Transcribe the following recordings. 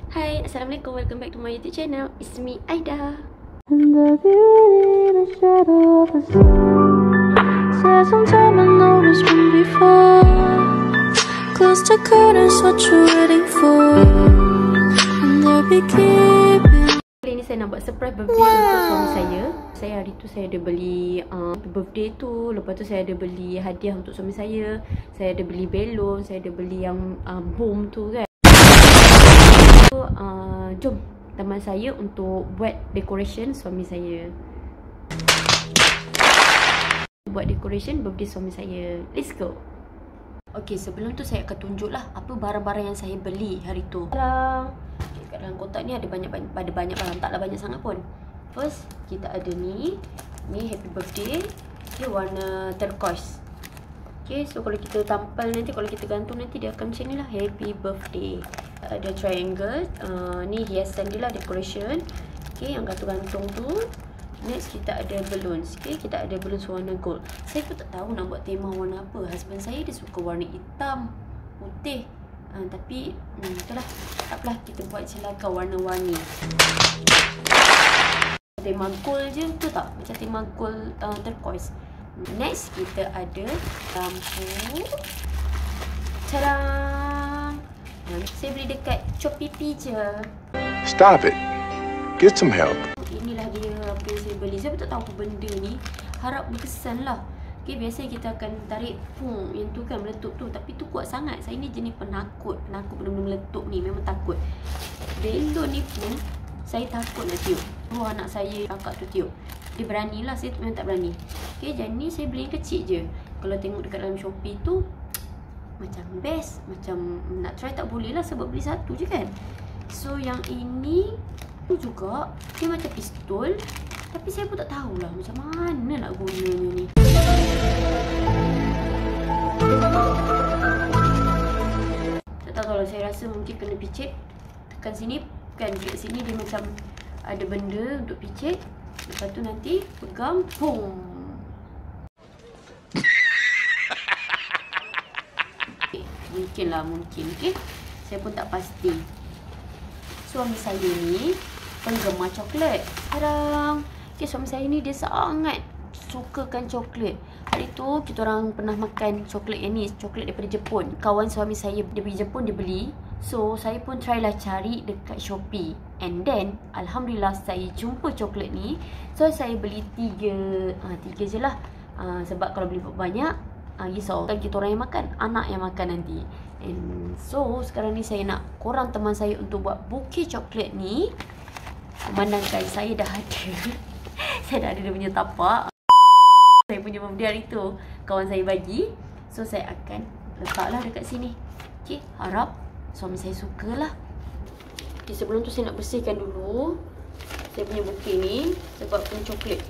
Hai, Assalamualaikum. Welcome back to my YouTube channel. It's me, Aida. And the beauty in the shadow of the sun says sometime I know it's been before. Close the curtains, what you waiting for? And they'll be keeping. Kali ni saya nak buat surprise birthday untuk suami saya. Saya hari tu saya ada beli birthday tu. Lepas tu saya ada beli hadiah untuk suami saya. Saya ada beli belon. Saya ada beli yang boom tu kan. Jom teman saya untuk buat decoration suami saya. Buat decoration birthday suami saya. Let's go. Okay, sebelum tu saya akan tunjuklah apa barang-barang yang saya beli hari tu. Okay, kat dalam kotak ni ada banyak barang, taklah banyak sangat pun. First, kita ada ni happy birthday. Dia warna turquoise. Okay, so kalau kita tampal nanti, kalau kita gantung nanti dia akan macam ni lah, happy birthday. Ada triangle, ni hiasan dia lah, decoration. Okay, yang gantung-gantung tu. Next, kita ada balloons. Okay, kita ada balloons warna gold. Saya pun tak tahu nak buat tema warna apa. Husband saya dia suka warna hitam, putih. Tapi itulah, takpelah, kita buat silakan warna-warni. Tema gold je, betul tak? Macam tema gold turquoise. Next, kita ada lampu. Tadam! Saya beli dekat Shopee je. Stop it. Get some help. Inilah dia apa yang saya beli. Saya pun tak tahu apa benda ni. Harap berkesan lah. Okay, biasanya kita akan tarik yang tu kan, meletup tu. Tapi tu kuat sangat. Saya ni jenis penakut. Penakut benda-benda meletup ni. Memang takut. Belon ni pun saya takut nak tiup. Anak saya, kakak tu tiup. Dia berani lah. Saya memang tak berani. Okay, jadi ni saya beli kecil je. Kalau tengok dekat dalam Shopee tu macam best, macam nak try tak boleh lah sebab beli satu je kan. So yang ini tu juga dia macam pistol, tapi saya pun tak tahulah macam mana nak gunanya ni. Tak tahu kalau saya rasa mungkin kena picit. Tekan sini kan, dekat sini dia macam ada benda untuk picit. Lepas tu nanti pegang, boom. Mungkin okay. Saya pun tak pasti. Suami saya ni penggemar coklat. Sekarang okay, suami saya ni dia sangat sukakan coklat. Hari tu kita orang pernah makan coklat yang ni, coklat daripada Jepun. Kawan suami saya dia pergi Jepun, dia beli. So saya pun try lah cari dekat Shopee. And then alhamdulillah saya jumpa coklat ni. So saya beli 3 je lah. Sebab kalau beli banyak risau kan kita orang yang makan, anak yang makan nanti. And so sekarang ni saya nak korang teman saya untuk buat bukit coklat ni. Memandangkan saya dah ada saya dah ada dia punya tapak. Saya punya birthday hari tu kawan saya bagi. So saya akan letaklah dekat sini. Okay, harap suami saya sukalah. Okay, sebelum tu saya nak bersihkan dulu saya punya bukit ni. Sebab punya coklat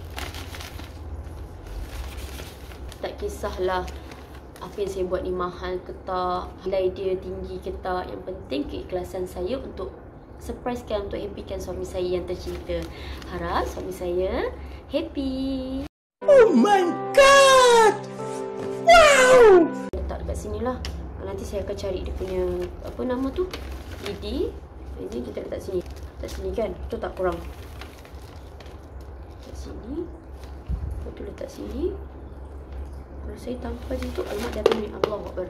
tak kisahlah apa yang saya buat ni mahal ke tak, nilai dia tinggi ke tak. Yang penting keikhlasan saya untuk surprisekan, untuk happykan suami saya yang tercinta. Harap suami saya happy. Oh my god! Wow! Letak dekat sini lah. Nanti saya akan cari dia punya apa nama tu, lidi. Ini kita letak sini. Letak sini kan, betul tak kurang? Letak sini. Lepas tu letak sini. Kalau saya tampal macam tu, alamak dah pening. Allah Akbar.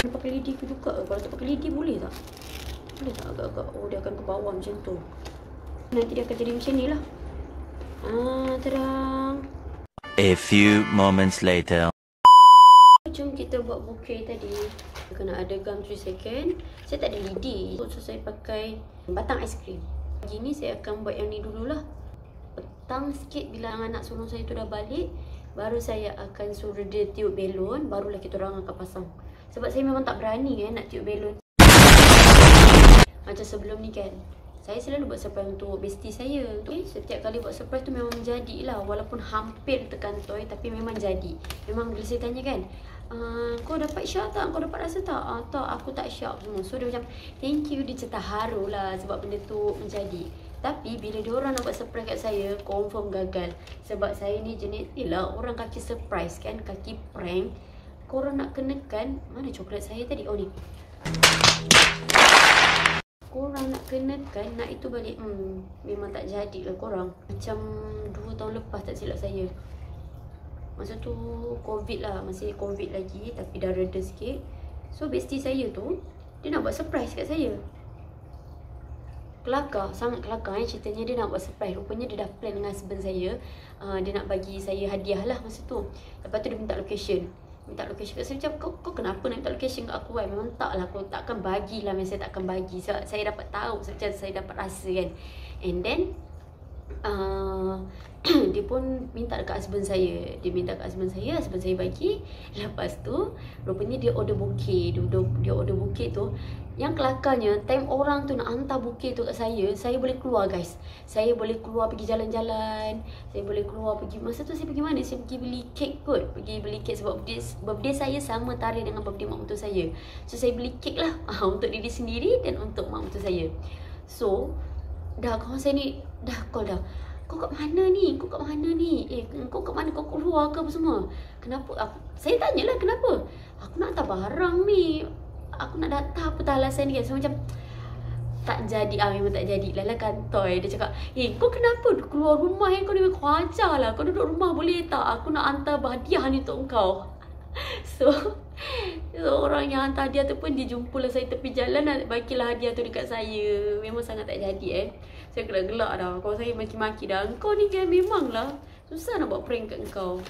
Dia pakai lidi ke juga? Kalau tak pakai lidi boleh tak? Boleh tak agak-agak? Oh, dia akan ke bawah macam tu. Nanti dia akan jadi macam ni lah. Terang. A few moments later. Jom kita buat bouquet tadi. Kena ada gum 3 second. Saya tak ada lidi, so saya pakai batang aiskrim. Pagi ni saya akan buat yang ni dululah. Petang sikit bila anak sulung saya tu dah balik, baru saya akan suruh dia tiup belon. Barulah kita orang akan pasang. Sebab saya memang tak berani nak tiup belon. Macam sebelum ni kan, saya selalu buat surprise untuk bestie saya. Okay, setiap kali buat surprise tu memang jadilah. Walaupun hampir terkantoi, tapi memang jadi. Memang bila saya tanya kan, kau dapat syak tak? Kau dapat rasa tak? Tak, aku tak syak semua. So dia macam, thank you. Dia cerita haru lah sebab benda tu menjadi. Tapi bila diorang nak buat surprise kat saya, confirm gagal. Sebab saya ni jenis, yelah orang kaki surprise kan, kaki prank. Korang nak kenakan, mana coklat saya tadi? Oh ni. korang nak kenakan, nak itu balik, memang tak jadilah korang. Macam 2 tahun lepas tak silap saya. Masa tu COVID lah, masih COVID lagi tapi dah reda sikit. So bestie saya tu, dia nak buat surprise kat saya. Kelakar, sangat kelakar ceritanya. Dia nak buat surprise. Rupanya dia dah plan dengan husband saya. Dia nak bagi saya hadiah lah masa tu. Lepas tu dia minta location. Saya macam, kau kenapa nak minta location kat aku kan? Memang tak lah, aku takkan bagilah. Memang saya takkan bagi. So, saya dapat tahu, macam saya dapat rasa kan. And then dia pun minta dekat husband saya. Dia minta kat husband saya bagi. Lepas tu rupanya dia order bouquet. Dia order bouquet tu. Yang kelakarnya, time orang tu nak hantar bouquet tu kat saya boleh keluar guys. Saya boleh keluar pergi jalan-jalan. Saya boleh keluar pergi, masa tu saya pergi mana? Saya pergi beli kek kot. Pergi beli kek sebab birthday saya sama tarikh dengan birthday mak mentua saya. So saya beli kek lah untuk diri sendiri dan untuk mak mentua saya. So dah kawan saya ni dah call dah. Kau kat mana ni? Kau kat mana ni? Kau kat mana? Kau keluar ke apa semua? Kenapa? Saya tanyalah kenapa? Aku nak hantar barang ni. Aku nak datang, apa tak alasan ni kan. So macam tak jadi, memang tak jadi. Lala kantoi. Dia cakap, kau kenapa keluar rumah kau ni? Kau ajar lah. Kau duduk rumah boleh tak? Aku nak hantar hadiah ni untuk kau. So orang yang hantar hadiah tu pun dia jumpalah saya tepi jalan, nak bagilah hadiah tu dekat saya. Memang sangat tak jadi Saya gelak-gelak dah. Kalau saya maki-maki dah, kau ni kan memang lah susah nak buat prank kat kau.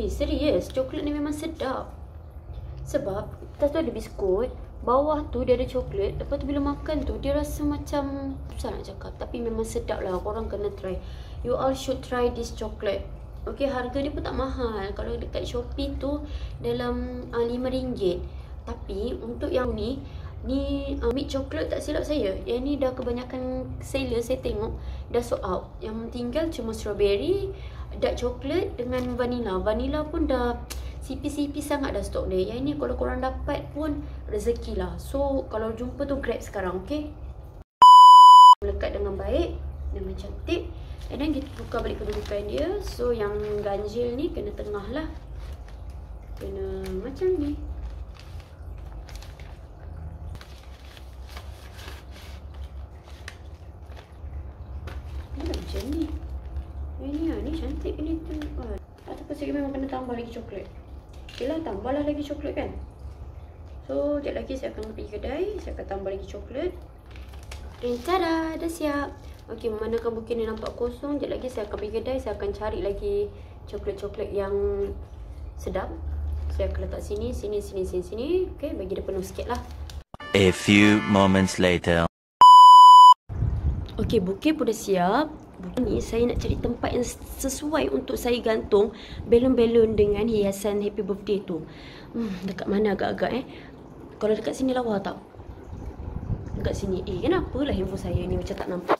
Serius, coklat ni memang sedap. Sebab atas tu ada biskut, bawah tu dia ada coklat. Lepas tu bila makan tu dia rasa macam, susah nak cakap, tapi memang sedap lah. Korang kena try. You all should try this chocolate. Okay, harga dia pun tak mahal. Kalau dekat Shopee tu dalam RM5. Tapi untuk yang ni milk chocolate tak silap saya. Yang ni dah kebanyakan seller saya tengok dah sold out. Yang tinggal cuma strawberry, dark chocolate dengan vanilla. Vanilla pun dah sipi-sipi sangat dah stok dia. Yang ni kalau korang dapat pun rezeki lah. So kalau jumpa tu grab sekarang, okay? Melekat dengan baik, dengan cantik. And then kita tukar balik kedudukan dia. So yang ganjil ni kena tengah lah. Kena macam ni. Macam ni. Ni cantik ni tu. Ataupun saya memang kena tambah lagi coklat. Okay lah, tambahlah lagi coklat kan. So, sekejap lagi saya akan pergi kedai. Saya akan tambah lagi coklat. Dan tada, dah siap. Okay, memandangkan bukit ni nampak kosong. Sekejap lagi saya akan pergi kedai. Saya akan cari lagi coklat-coklat yang sedap. Saya akan letak sini. Okay, bagi dia penuh sikit lah. A few moments later. Okay, bukit pun dah siap. Ni saya nak cari tempat yang sesuai untuk saya gantung balon-balon dengan hiasan happy birthday tu. Dekat mana agak-agak Kalau dekat sini lawa tak? Dekat sini. Kenapa lah handphone saya ni macam tak nampak?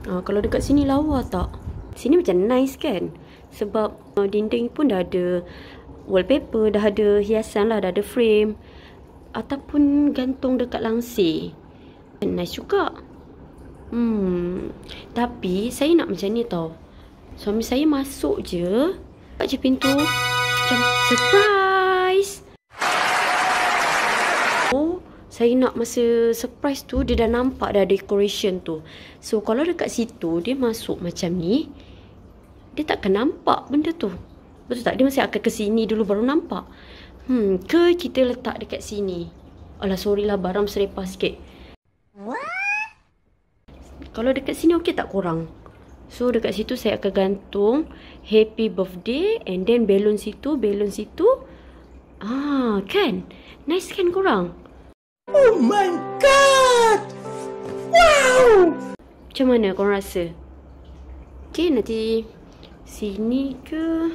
Kalau dekat sini lawa tak? Sini macam nice kan? Sebab dinding pun dah ada wallpaper, dah ada hiasan lah, dah ada frame. Ataupun gantung dekat langsir. Nice juga. Tapi saya nak macam ni tau. Suami saya masuk je, buka je pintu, macam surprise. Saya nak masa surprise tu dia dah nampak dah decoration tu. So kalau dekat situ dia masuk macam ni, dia takkan nampak benda tu. Betul tak? Dia mesti akan ke sini dulu baru nampak. Ke kita letak dekat sini? Alah, sorry lah, barang serepah sikit. Kalau dekat sini okey tak korang? So dekat situ saya akan gantung happy birthday and then balon situ. Kan? Nice kan korang? Oh my god! Wow! Macam mana korang rasa? Okay, nanti sini ke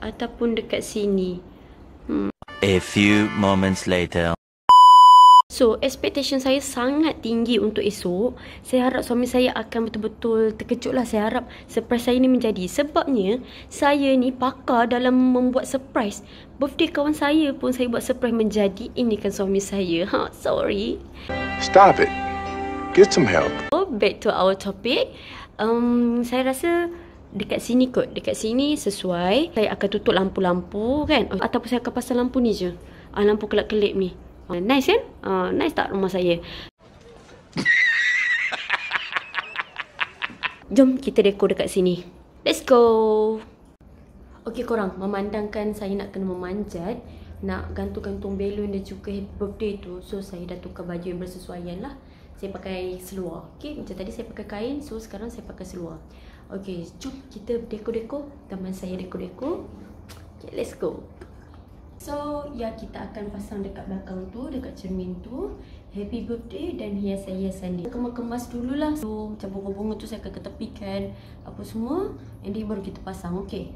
ataupun dekat sini. A few moments later. So, expectation saya sangat tinggi untuk esok. Saya harap suami saya akan betul-betul terkejut lah. Saya harap surprise saya ni menjadi. Sebabnya, saya ni pakar dalam membuat surprise. Birthday kawan saya pun saya buat surprise menjadi. Ini kan suami saya. Sorry. Stop it. Get some help. Back to our topic. Saya rasa dekat sini kot. Dekat sini sesuai. Saya akan tutup lampu-lampu kan. Ataupun saya akan pasang lampu ni je. Lampu kelap-kelip ni. Nice kan? Nice tak rumah saya? Jom kita dekor dekat sini. Let's go. Okay korang, memandangkan saya nak kena memanjat, nak gantung-gantung belon dan juga happy birthday tu. So saya dah tukar baju yang bersesuaian lah. Saya pakai seluar. Okay, macam tadi saya pakai kain. So sekarang saya pakai seluar. Okay, jom kita dekor-dekor. Teman saya dekor-dekor. Okay, let's go. So, ya kita akan pasang dekat belakang tu, dekat cermin tu, happy birthday dan hiasan-hiasan ni. Kemas-kemas dululah. So, macam bunga-bunga tu saya akan ketepikan apa semua. And then baru kita pasang, okay?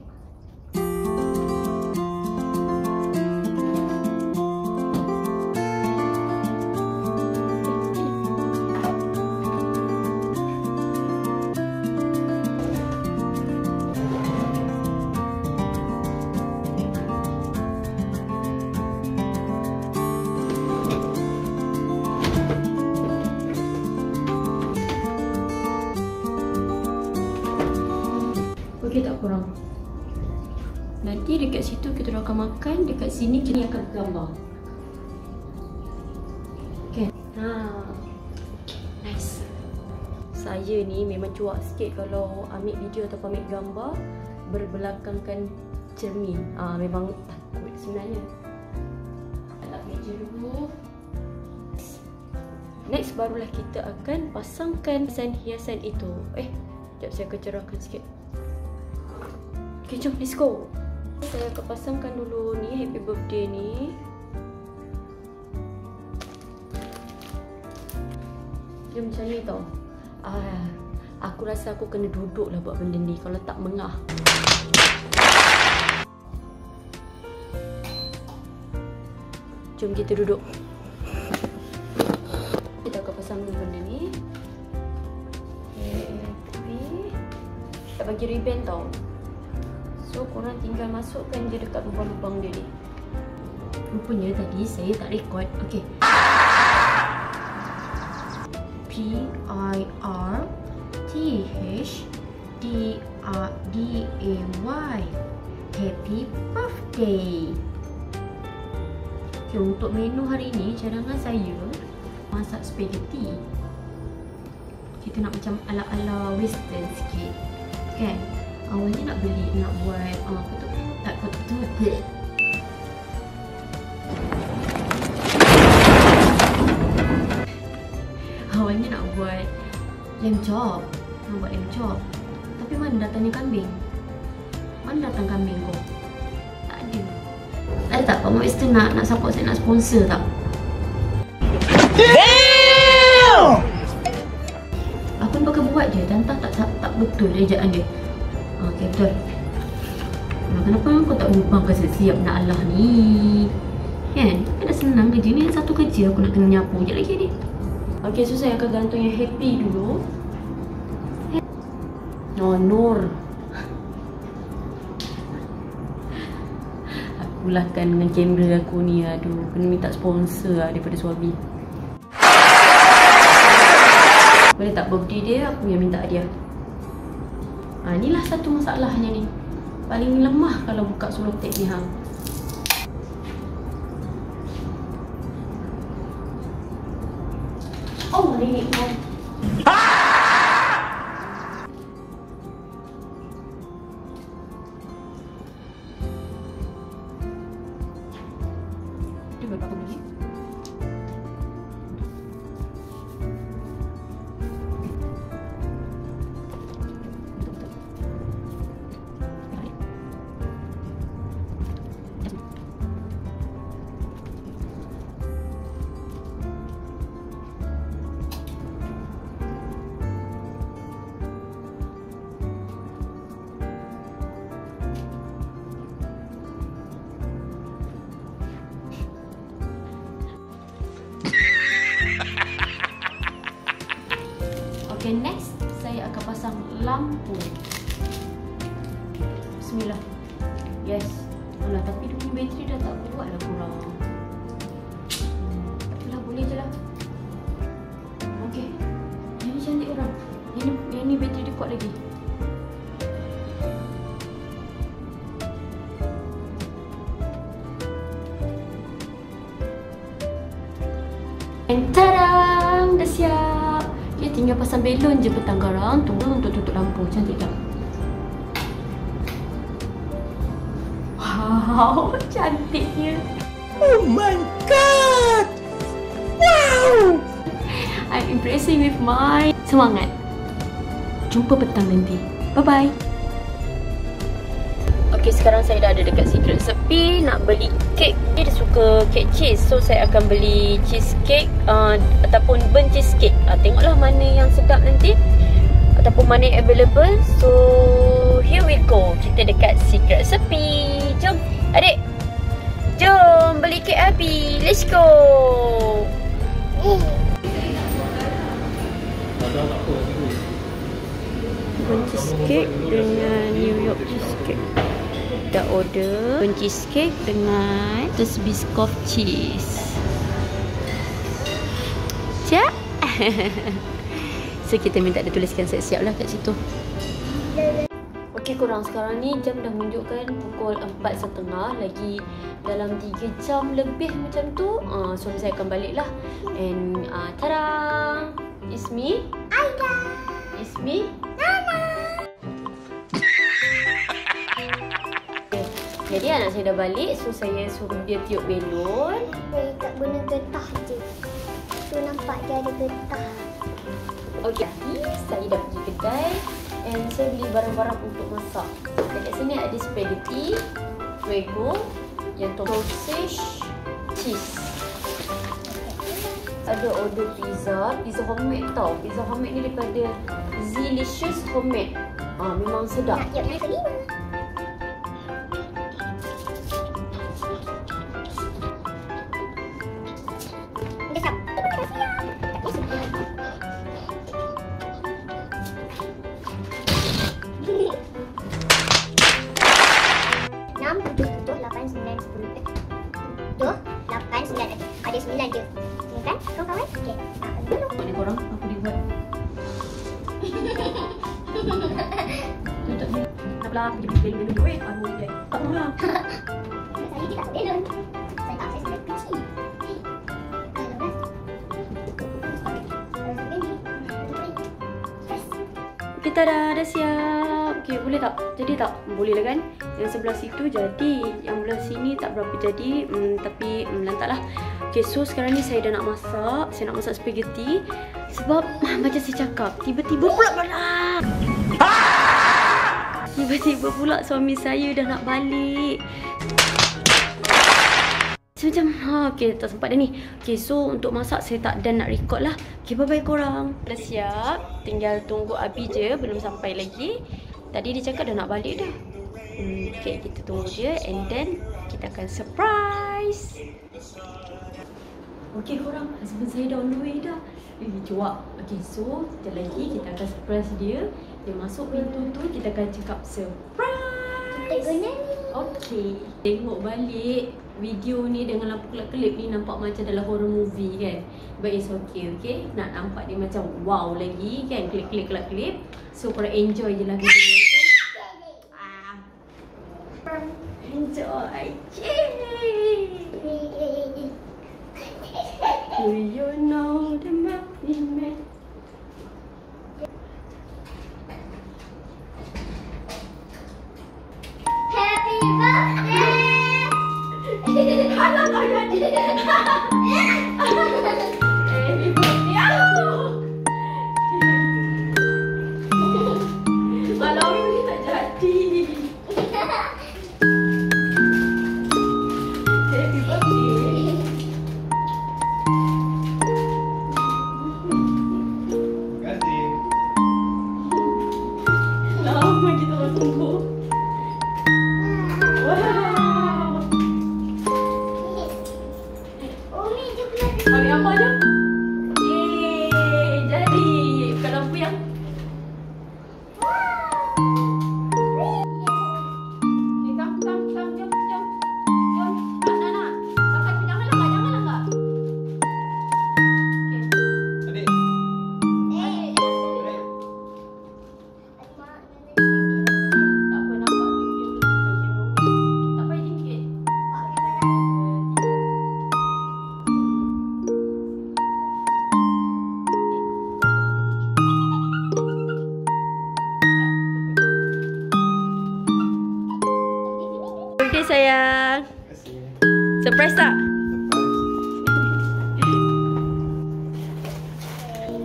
Okey tak korang? Nanti dekat situ kita akan makan, dekat sini kita akan gambar. Okey. Nice. Saya ni memang cuak sikit kalau ambil video atau ambil gambar berbelakangkan cermin. Memang takut sebenarnya. Letak meja dulu. Next barulah kita akan pasangkan hiasan-hiasan itu. Sekejap saya akan cerahkan sikit. Okay, jom, let's go. Saya akan pasangkan dulu ni happy birthday ni. Dia macam ni tau. Aku rasa aku kena duduk lah buat benda ni. Kalau tak mengah. Jom kita duduk. Kita akan pasang dulu benda ni. Tak bagi ribbon tau. So korang tinggal masukkan je dekat lubang-lubang dia ni. Rupanya tadi saya tak record. Okay. PIRTHDRDAY. Happy birthday. Okay, untuk menu hari ni cadangan saya masak spaghetti. Kita nak macam ala-ala western sikit. Kan? Awalnya nak beli, nak buat awalnya nak buat lamb chop. Nak buat lamb chop. Tapi mana datangnya kambing? Mana datang kambing kau? Tak ada. Ada tak Pak Mak Western nak support saya, nak sponsor tak? Damn! Aku ni pakai buat je, dan tak betul ejaan dia. Okay, betul. Kenapa kau tak ubah kau siap nak Allah ni? Kan? Kan dah senang kerja ni. Satu kerja aku nak kena nyapu je lagi ni. Okay, so saya akan gantung yang happy dulu. Nur. Akulah kan dengan kamera aku ni. Aduh, kena minta sponsor lah daripada suami. Boleh tak birthday dia, aku yang minta dia. Inilah satu masalahnya ni. Paling lemah kalau buka selotip ni hang. Oh, ni. Dia berapa bunyi? Okay, next saya akan pasang lampu. Bismillah. Yes. Alah, tapi dia punya bateri dah tak kuat lah kurang. Takpelah, boleh je lah. Okay. lagi. And tadang! Dah siap. Okay, tinggal pasang belon je petang korang. Tunggu untuk tutup lampu. Cantik tak? Wow, cantiknya. Oh my god! Wow! I'm impressing with my semangat. Jumpa petang nanti. Bye-bye. Okay, sekarang saya dah ada dekat Secret Sepi nak beli kek. Dia suka kek cheese. So, saya akan beli cheesecake ataupun burnt cheesecake. Tengoklah mana yang sedap nanti. Ataupun mana yang available. So, here we go. Kita dekat Secret Sepi. Jom, adik. Jom beli kek Abi. Let's go. Burnt cheesecake dengan New York cheesecake. Dah order burnt cheesecake dengan just biscoff cheese. Siap? So kita minta dia tuliskan siap-siap lah kat situ. Okey korang, sekarang ni jam dah menunjukkan pukul 4.30. Lagi dalam 3 jam lebih macam tu suami saya akan balik lah. And tadang! It's me Aida. It's me Nana. Okay. Jadi anak saya dah balik. So saya suruh dia tiup belon. Tak guna getah je. Tu nampak dia ada getah. Okey, saya dah pergi kedai and saya beli barang-barang untuk masak. Dekat sini ada spaghetti, fuego, yang sausage, cheese. Ada order pizza homemade tau. Pizza homemade ni daripada Zlicious Homemade. Memang sedap. Nak tiup yang kelima. Ada 9 je. Ya kan? Kawan-kawan? Okey. Ni korang, apa dia buat? Tutup ni. Tak belah, pergi belon-belon. Weh, aduh dia. Tak belah. Saya dia tak belon. Saya tak, saya sudah kecil. Kita dah siap. Okey, boleh tak? Jadi tak? Boleh lah kan? Yang sebelah situ jadi. Yang belah sini tak berapa jadi. Tapi lantaklah. Okey, so sekarang ni saya dah nak masak. Saya nak masak spaghetti. Sebab macam saya cakap, tiba-tiba pula Tiba-tiba pula suami saya dah nak balik. So macam, okey, tak sempat dah ni. Okey, so untuk masak saya tak dan nak record lah. Okey, bye-bye korang. Dah siap. Tinggal tunggu Abi je. Belum sampai lagi. Tadi dia cakap dah nak balik dah. Okey, kita tunggu dia. And then, kita akan surprise. Okey korang, husband saya dah on the way dah. Cuak. Okey, so sekejap lagi kita akan surprise dia. Dia masuk pintu tu, kita akan cakap surprise. Kita guna ni. Okey. Tengok balik video ni dengan lampu kelap-kelip ni nampak macam dalam horror movie kan. But it's okay, okay. Nak nampak dia macam wow lagi kan. Kelip-kelip kelap-kelip. So korang enjoy je lah video ni. Enjoy. Do you know the Melody Man? Happy birthday! Happy birthday! Malam ni tak jadi. Happy birthday. Lama kita orang tunggu. Wow. Umi juga. Ambil apa je? Yeay, jadi. Buka lampu yang. Okay, come, jom. Jom. Nak. Kakak, janganlah kak. Okay. Eh. Surprise tak?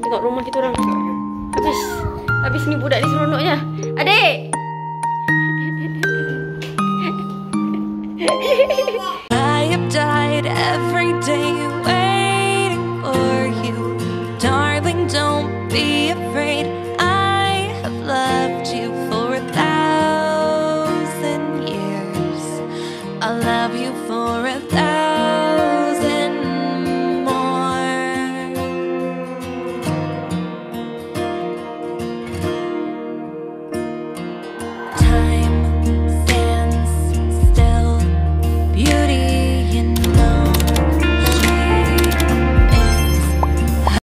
Tengok rumah kita orang. Habis ni budak ni seronoknya. Adik!